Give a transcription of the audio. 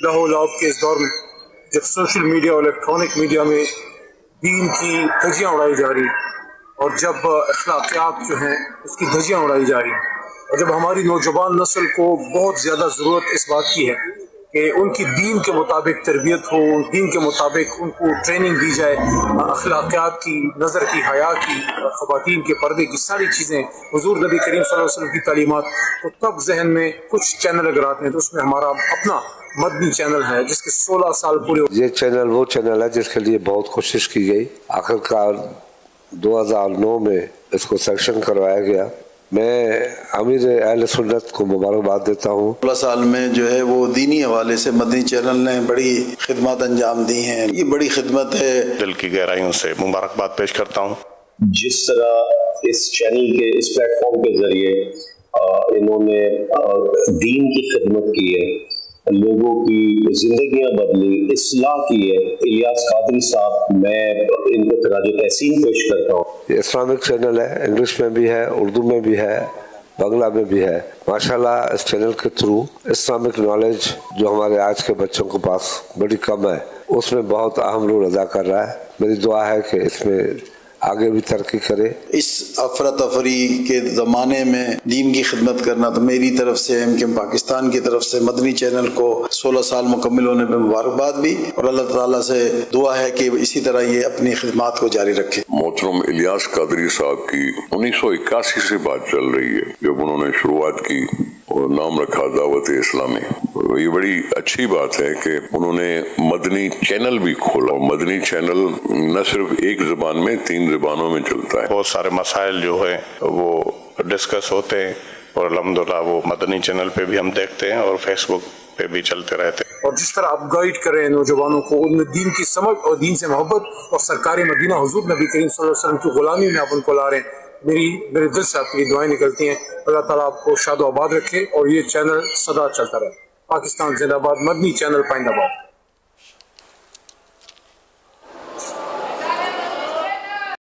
لہو لعب کے اس دور میں جب سوشل میڈیا اور الیکٹرانک میڈیا میں دین کی دھجیاں اڑائی جا رہی ہیں اور جب اخلاقیات جو ہیں اس کی دھجیاں اڑائی جا رہی ہیں اور جب ہماری نوجوان نسل کو بہت زیادہ ضرورت اس بات کی ہے کہ ان کی دین کے مطابق تربیت ہو، دین کے مطابق ان کو ٹریننگ دی جائے، اخلاقیات کی، نظر کی، حیا کی، خواتین کے پردے کی، ساری چیزیں حضور نبی کریم صلی اللہ علیہ وسلم کی تعلیمات، تو تب ذہن میں کچھ چینل اگر آتے ہیں تو اس میں ہمارا اپنا مدنی چینل ہے جس کے 16 سال پورے یہ چینل وہ چینل ہے جس کے لیے بہت کوشش کی گئی، آخرکار 2009 میں اس کو سیکشن کروایا گیا۔ میں امیر اہل سنت کو مبارکباد دیتا ہوں۔ 16 سال میں جو ہے وہ دینی حوالے سے مدنی چینل نے بڑی خدمات انجام دی ہیں، یہ بڑی خدمت ہے، دل کی گہرائیوں سے مبارکباد پیش کرتا ہوں۔ جس طرح اس چینل کے اس پلیٹ فارم کے ذریعے انہوں نے دین کی خدمت کی ہے، لوگوں کی زندگیاں بدلی، اصلاح کی ہے، الیاس قادری صاحب میں ان کو خراج تحسین پیش کرتا ہوں۔ یہ اسلامک چینل ہے، انگلش میں بھی ہے، اردو میں بھی ہے، بنگلہ میں بھی ہے۔ ماشاءاللہ اس چینل کے تھرو اسلامک نالج جو ہمارے آج کے بچوں کے پاس بڑی کم ہے، اس میں بہت اہم رول ادا کر رہا ہے۔ میری دعا ہے کہ اس میں آگے بھی ترقی کرے۔ اس افراتفری کے زمانے میں دین کی خدمت کرنا، تو میری طرف سے ایم کے پاکستان کی طرف سے مدنی چینل کو 16 سال مکمل ہونے پہ مبارکباد بھی، اور اللہ تعالیٰ سے دعا ہے کہ اسی طرح یہ اپنی خدمات کو جاری رکھے۔ محترم الیاس قادری صاحب کی 1981 سے بات چل رہی ہے جب انہوں نے شروعات کی اور نام رکھا دعوت اسلامی۔ یہ بڑی اچھی بات ہے کہ انہوں نے مدنی چینل بھی کھولا، اور مدنی چینل نہ صرف ایک زبان میں 3 زبانوں میں چلتا ہے۔ بہت سارے مسائل جو ہیں وہ ڈسکس ہوتے ہیں اور الحمدللہ وہ مدنی چینل پہ بھی ہم دیکھتے ہیں اور فیس بک پہ بھی چلتے رہتے ہیں۔ اور جس طرح آپ گائیڈ کریں نوجوانوں کو، ان میں دین کی سمجھ اور دین سے محبت اور سرکار مدینہ حضور نبی کریم صلی اللہ علیہ وسلم کی غلامی میں آپ ان کو لا رہے ہیں، میرے دل سے آپ کی دعائیں نکلتی ہیں۔ اللہ تعالیٰ آپ کو شاد و آباد رکھے اور یہ چینل سدا چلتا رہے۔ پاکستان زندہ باد، مدنی چینل پائند آباد۔